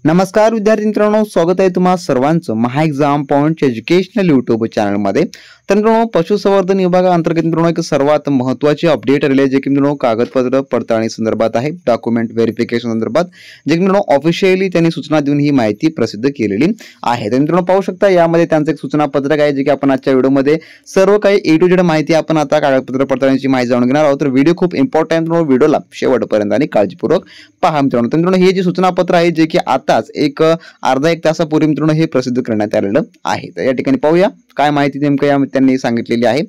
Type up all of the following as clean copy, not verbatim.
नमस्कार विद्यार्थी मित्रांनो, स्वागत आहे तुम्हा सर्वांचं महा एक्झाम पॉइंट एज्युकेशनल यूट्यूब चॅनलमध्ये। तर मित्रांनो, पशुसंवर्धन विभागाअंतर्गत मित्रांनो एक सर्वात महत्त्वाची अपडेट आलेली आहे, जे की मित्रांनो कागदपत्र पडताळणी संदर्भात आहे, डॉक्युमेंट व्हेरिफिकेशन संदर्भात, जे की मित्रांनो ऑफिशियली त्यांनी सूचना देऊन ही माहिती प्रसिद्ध केलेली आहे। तर मित्रांनो पाहू शकता, यामध्ये त्यांचं एक सूचना पत्रक आहे, जे की आपण आजच्या व्हिडिओमध्ये सर्व काही A to Z माहिती आपण आता कागदपत्र पडताळणीची माहिती जाणून घेणार आहोत। तर व्हिडिओ खूप इम्पॉर्टंट मित्रांनो, व्हिडिओला शेवटपर्यंत आणि काळजीपूर्वक पहा मित्रांनो। तर मित्रांनो, हे जे सूचना पत्र आहे, जे की आताच एक अर्धा एक तासापूर्वी मित्रांनो हे प्रसिद्ध करण्यात आलेलं आहे। तर या ठिकाणी पाहूया काय माहिती नेमकं या त्यांनी सांगितलेली आहे।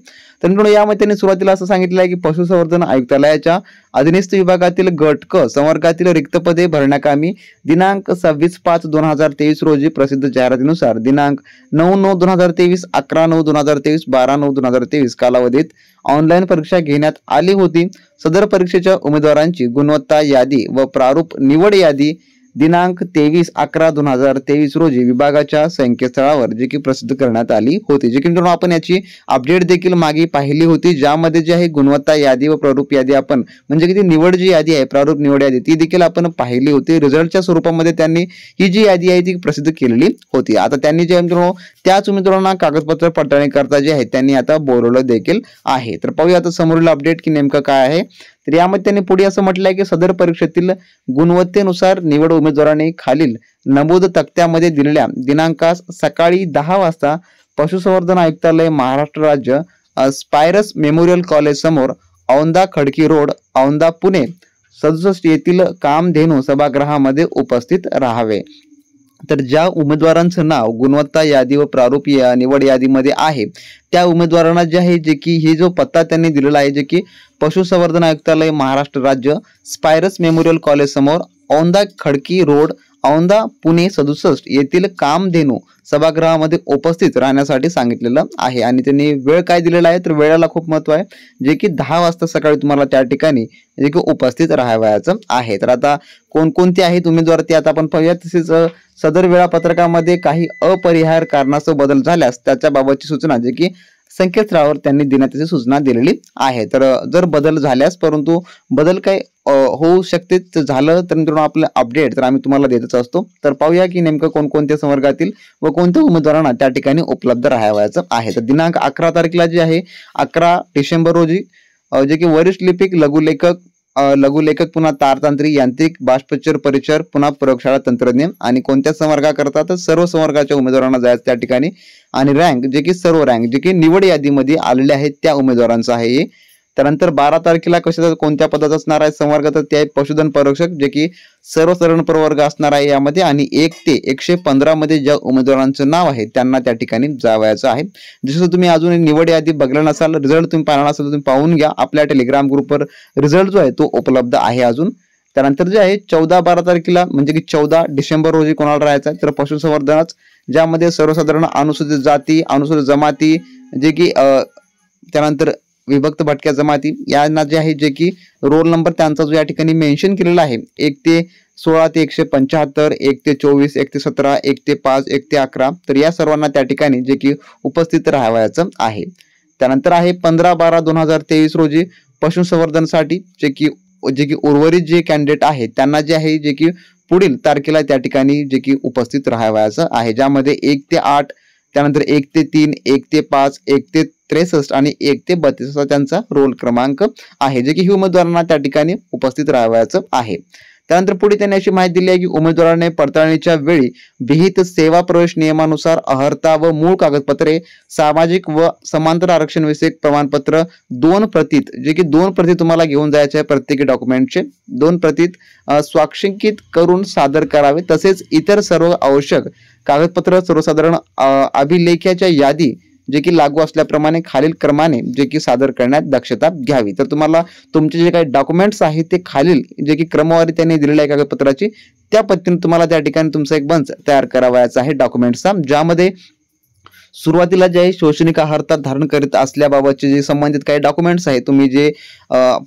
तर मित्रांनो, यामध्ये त्यांनी सुरुवातीला असं सांगितलं आहे की पशुसंवर्धन आयुक्तालयाच्या अधीनस्थ विभागातील गट क संवर्गातील रिक्त पदे भरण्याकामी दिनांक 26/5/2023 रोजी प्रसिद्ध जाहिरातीनुसार दिनांक 9/9/2023, 11/9/2023, 12/9/2023 कालावधीत ऑनलाईन परीक्षा घेण्यात आली होती। सदर परीक्षेच्या उमेदवारांची गुणवत्ता यादी व प्रारूप निवड यादी दिनांक 23/11/2023 रोजी विभागाच्या संकेतस्थळावर जे की प्रसिद्ध करण्यात आली होती। जे की मित्रांनो आपण याची अपडेट देखील मागे पाहिली होती, ज्यामध्ये जे आहे गुणवत्ता यादी व प्रारूप यादी आपण म्हणजे की ती निवड जी यादी आहे, प्रारूप निवड यादी ती देखील आपण पाहिली होती। रिझल्टच्या स्वरूपामध्ये त्यांनी ही जी यादी आहे ती प्रसिद्ध केलेली होती। आता त्यांनी जे मित्रांनो त्याच उमेदवारांना कागदपत्र पडताळणी करता जे आहे त्यांनी आता बोलवलं देखील आहे। तर पाहूया आता समोरील अपडेट की नेमकं काय आहे। तर यामध्ये त्यांनी पुढे असं म्हटलंय की सदर परीक्षेतील गुणवत्तेनुसार निवड उमेदवारांनी खालील नमूद तक्त्यामध्ये दिलेल्या दिनांकास सकाळी 10 वाजता पशुसंवर्धन आयुक्तालय महाराष्ट्र राज्य स्पायरस मेमोरियल कॉलेज समोर औंधा खडकी रोड औंधा पुणे 67 येथील कामधेनू सभागृहामध्ये उपस्थित राहावे। तर ज्या उमेदवारांचं नाव गुणवत्ता यादी व प्रारूप निवड यादीमध्ये आहे त्या उमेदवारांना जे आहे जे की हे जो पत्ता त्यांनी दिलेला आहे, जे की पशुसंवर्धन आयुक्तालय महाराष्ट्र राज्य स्पायरस मेमोरियल कॉलेज समोर औंधा खडकी रोड औंधा पुणे 67 येथील कामधेनू सभागृहामध्ये उपस्थित राहण्यासाठी सांगितलेलं आहे। आणि त्यांनी वेळ काय दिलेला आहे, तर वेळेला खूप महत्व आहे, जे की 10 वाजता सकाळी तुम्हाला त्या ठिकाणी जे की उपस्थित राहावयाचं आहे। तर आता कोणकोणते आहेत उमेदवार ते आता आपण पाहूया। तसेच सदर वेळापत्रकामध्ये काही अपरिहार्य कारणास्तव बदल झाल्यास त्याच्याबाबतची सूचना जे की संकेतस्थळावर त्यांनी देण्याची सूचना दिलेली आहे। तर जर बदल झाल्यास, परंतु बदल काय होऊ शकते झालं तर मित्रांनो आपलं अपडेट तर आम्ही तुम्हाला देतच असतो। तर पाहूया की नेमकं कोणकोणत्या संवर्गातील व कोणत्या उमेदवारांना त्या ठिकाणी उपलब्ध राहावयाचं आहे। तर दिनांक 11 तारखेला जे आहे 11 डिसेंबर रोजी जे की वरिष्ठ लिपिक लघुलेखक पुन्हा तारतांत्रिक यांत्रिक बाष्पचर परिचर पुन्हा प्रयोगशाळा तंत्रज्ञ आणि कोणत्या संवर्गाकरता तर सर्व संवर्गाच्या उमेदवारांना जायचं त्या ठिकाणी। आणि रँक जे की सर्व रँक जे की निवड यादीमध्ये आलेले आहेत त्या उमेदवारांचं आहे हे। त्यानंतर 12 तारखेला कशाचा कोणत्या पदाचा असणार आहे संवर्ग, तर ते आहे पशुधन परीक्षक जे की सर्वसाधारण प्रवर्ग असणार आहे यामध्ये। आणि 1 ते 115 मध्ये ज्या उमेदवारांचं नाव आहे त्यांना त्या ठिकाणी जावयाचं आहे। जसं तुम्ही अजून निवड यादी बघला नसाल, रिझल्ट तुम्ही पाहिला नसाल, तुम्ही पाहून घ्या, आपल्या टेलिग्राम ग्रुपवर रिझल्ट जो आहे तो उपलब्ध आहे अजून। त्यानंतर जे आहे 14-12 तारखेला म्हणजे की 14 डिसेंबर रोजी कोणाला राहायचं आहे, तर पशुसंवर्धनाच, ज्यामध्ये सर्वसाधारण अनुसूचित जाती अनुसूचित जमाती जे की त्यानंतर विभक्त भटक्या जमाती यांना जे आहे जे की रोल नंबर त्यांचा जो या ठिकाणी मेन्शन केलेला आहे 1 ते 16 ते 175, 1 ते 24, 1 ते 17, 1 ते 5, 1 ते 11, तर या सर्वांना त्या ठिकाणी जे की उपस्थित राहावयाचं आहे। त्यानंतर आहे 15/12/2023 रोजी पशुसंवर्धनसाठी जे की उर्वरित जे कॅन्डिडेट आहेत त्यांना जे आहे जे की पुढील तारखेला त्या ठिकाणी जे की उपस्थित राहावयाचं आहे, ज्यामध्ये 1 ते 8, त्यानंतर 1 ते 3, 1 ते 5, 1 ते 63 आणि 1 ते 32 असा त्यांचा रोल क्रमांक आहे, जे की ही उमेदवारांना त्या ठिकाणी उपस्थित राहावयाचं आहे। त्यानंतर पुढे त्यांनी अशी माहिती दिली आहे की उमेदवाराने पडताळणीच्या वेळी विहित सेवा प्रवेश नियमानुसार अर्हता व मूळ कागदपत्रे, सामाजिक व समांतर आरक्षण विषयक प्रमाणपत्र 2 प्रतीत जे की 2 प्रती तुम्हाला घेऊन जायचे आहे, प्रत्येकी डॉक्युमेंटचे 2 प्रतीत स्वाक्षंकित करून सादर करावे। तसेच इतर सर्व आवश्यक कागदपत्र सर्वसाधारण अभिलेखाच्या यादी जे की लागू असल्याप्रमाणे खालील क्रमाने जे की सादर करण्यात दक्षता घ्यावी। तर तुम्हाला तुमचे जे काही डॉक्युमेंट्स आहेत ते खालील जे की क्रमवारी त्यांनी दिलेल्या आहे कागदपत्राची त्या पद्धतीने तुम्हाला त्या ठिकाणी तुमचा एक बंच तयार करावायचा आहे डॉक्युमेंट्सचा, ज्यामध्ये सुरुवातीला जे आहे शैक्षणिक अर्हता धारण करीत असल्याबाबतचे जे संबंधित काही डॉक्युमेंट्स आहेत, तुम्ही जे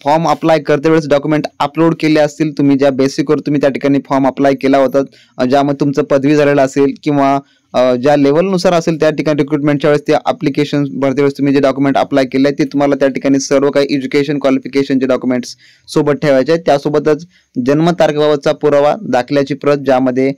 फॉर्म अप्लाय करते वेळेस डॉक्युमेंट अपलोड केले असतील, तुम्ही ज्या बेसिकवर तुम्ही त्या ठिकाणी फॉर्म अप्लाय केला होता, ज्यामध्ये तुमचं पदवी झालेलं असेल किंवा ज्या लेवलनुसार असेल त्या ठिकाणी रिक्रुटमेंटच्या वेळेस ते ॲप्लिकेशन भरते वेळेस तुम्ही जे डॉक्युमेंट अप्लाय केले ते तुम्हाला त्या ठिकाणी सर्व काही एज्युकेशन क्वालिफिकेशनचे डॉक्युमेंट्स सोबत ठेवायचे आहेत. त्यासोबतच जन्मतारखेबाबतचा पुरावा, दाखल्याची प्रत ज्यामध्ये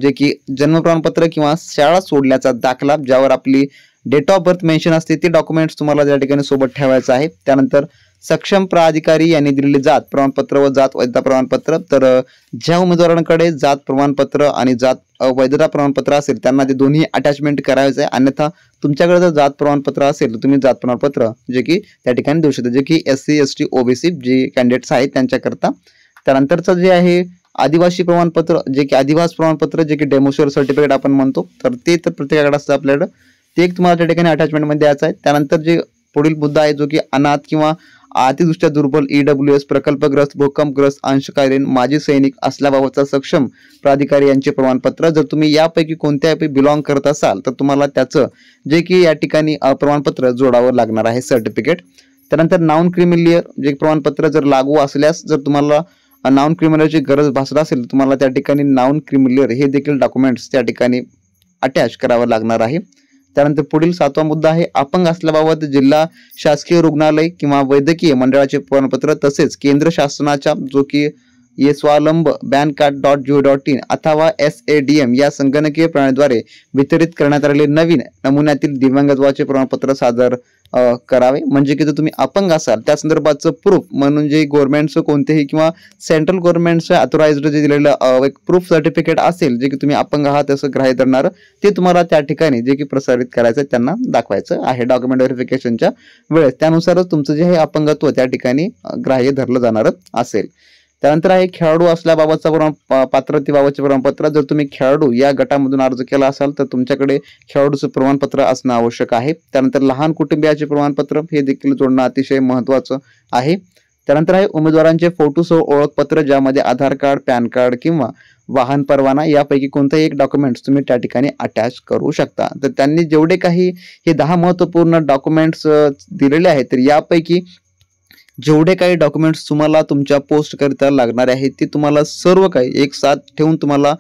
जे की जन्म प्रमाणपत्र किंवा शाळा सोडल्याचा दाखला ज्यावर आपली डेट ऑफ बर्थ मेन्शन असते ते डॉक्युमेंट्स तुम्हाला त्या ठिकाणी सोबत ठेवायचं आहे. त्यानंतर सक्षम प्राधिकारी यांनी दिलेले जात प्रमाणपत्र व जात वैधता प्रमाणपत्र. तर ज्या उमेदवारांकडे जात प्रमाणपत्र आणि जात वैधता प्रमाणपत्र असेल त्यांना ते दोन्ही अटॅचमेंट करायचं आहे. अन्यथा तुमच्याकडे जर जात प्रमाणपत्र असेल तर तुम्ही जात प्रमाणपत्र जे की त्या ठिकाणी देऊ शकता, जे की SC ST OBC जे कॅन्डिडेट्स आहेत त्यांच्याकरता. त्यानंतरचं जे आहे आदिवासी प्रमाणपत्र जे की आदिवास प्रमाणपत्र जे की डेमोशोर सर्टिफिकेट आपण म्हणतो, तर ते तर प्रत्येकाकडे असतं आपल्याकडं, ते एक तुम्हाला त्या ठिकाणी अटॅचमेंटमध्ये द्यायचं आहे. त्यानंतर जे पुढील मुद्दा आहे जो की अनाथ किंवा अतिदृष्ट्या दुर्बल EWS प्रकल्पग्रस्त, भूकंपग्रस्त, अंशकालीन, माजी सैनिक असल्याबाबतचा सक्षम प्राधिकारी यांचे प्रमाणपत्र. जर तुम्ही यापैकी कोणत्यापैकी बिलॉंग करत असाल तर तुम्हाला त्याचं जे की या ठिकाणी प्रमाणपत्र जोडावं लागणार आहे, सर्टिफिकेट. त्यानंतर नॉन क्रिमिलियर जे प्रमाणपत्र जर लागू असल्यास, जर तुम्हाला नॉन क्रिमिलियरची गरज भासत असेल तर तुम्हाला त्या ठिकाणी नॉन क्रिमिलियर हे देखील डॉक्युमेंट्स त्या ठिकाणी अटॅच करावं लागणार आहे. त्यानंतर पुढील 7वा मुद्दा आहे अपंग असल्याबाबत जिल्हा शासकीय रुग्णालय किंवा वैद्यकीय मंडळाचे प्रमाणपत्र तसेच केंद्र शासनाच्या जो की स्वावलंब bancat.go.in अथवा SADM या संगणकीय प्रणालीद्वारे वितरित करण्यात आलेले नवीन नमुन्यातील दिव्यांगत्वाचे प्रमाणपत्र सादर करावे. म्हणजे की जर तुम्ही अपंग असाल त्या संदर्भाचं प्रूफ म्हणून जे गव्हर्नमेंटचं कोणतेही किंवा सेंट्रल गव्हर्नमेंटचं ऑथोराइज्ड जे दिलेलं एक प्रूफ सर्टिफिकेट असेल जे की तुम्ही अपंग आहात असं ग्राह्य धरणार, ते तुम्हाला त्या ठिकाणी जे की प्रसारित करायचं त्यांना दाखवायचं आहे डॉक्युमेंट व्हेरिफिकेशनच्या वेळेस. त्यानुसारच तुमचं जे हे अपंगत्व त्या ठिकाणी ग्राह्य धरलं जाणार असेल. त्यानंतर आहे खेळाडू असल्याबाबतचा पात्रतेबाबतचे प्रमाणपत्र. जर तुम्ही खेळाडू या गटामधून अर्ज केला असाल तर तुमच्याकडे खेळाडूचं प्रमाणपत्र असणं आवश्यक आहे. त्यानंतर लहान कुटुंबियाचे प्रमाणपत्र हे देखील जोडणं अतिशय महत्त्वाचं आहे. त्यानंतर आहे उमेदवारांचे फोटोसह ओळखपत्र ज्यामध्ये आधार कार्ड, पॅन कार्ड किंवा वाहन परवाना यापैकी कोणतेही एक डॉक्युमेंट्स तुम्ही त्या ठिकाणी अटॅच करू शकता. तर त्यांनी जेवढे काही हे 10 महत्त्वपूर्ण डॉक्युमेंट्स दिलेले आहेत तर यापैकी जेवढे काही डॉक्युमेंट्स तुम्हाला तुमच्या पोस्ट करिता लागणारे आहेत ते तुम्हाला सर्व काही एक साथ ठेवून तुम्हाला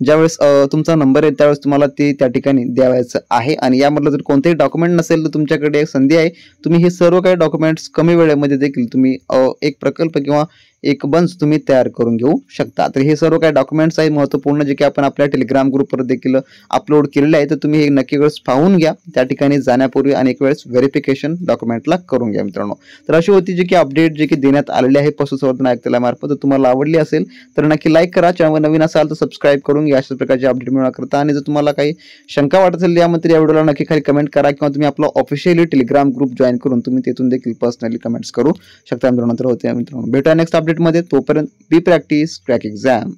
ज्यावेळेस तुमचा नंबर आहे त्यावेळेस तुम्हाला ते त्या ठिकाणी द्यावायचं आहे. आणि यामधलं जर कोणतेही डॉक्युमेंट नसेल तर तुमच्याकडे एक संधी आहे, तुम्ही हे सर्व काही डॉक्युमेंट्स कमी वेळेमध्ये देखील तुम्ही एक प्रकल्प किंवा एक बंच तुम्ही तयार करून घेऊ शकता. तर हे सर्व काही डॉक्युमेंट्स आहे महत्त्वपूर्ण जे की आपण आपल्या टेलिग्राम ग्रुपवर देखील अपलोड केलेले आहे. तर तुम्ही हे नक्की वेळेस पाहून घ्या त्या ठिकाणी जाण्यापूर्वी आणि एक वेळेस व्हेरिफिकेशन डॉक्युमेंटला करून घ्या मित्रांनो. तर अशी होती जी की अपडेट जे की देण्यात आलेली आहे पशुसंवर्धन आयुक्तालयामार्फत. जर तुम्हाला आवडली असेल तर नक्की लाईक करा, चॅनल नवीन असाल तर सबस्क्राईब करून घ्या अशाच प्रकारचे अपडेट मिळवण्याकरता. आणि जर तुम्हाला काही शंका वाटत असेल यामध्ये या व्हिडिओला नक्की खाली कमेंट करा किंवा तुम्ही आपला ऑफिशियली टेलिग्राम ग्रुप जॉईन करून तुम्ही तिथून देखील पर्सनली कमेंट्स करू शकता मित्रांनो. तर होते मित्रांनो, भेटूया नेक्स्ट अपडेटमध्ये. तोपर्यंत बी प्रॅक्टिस क्रॅक एक्झाम.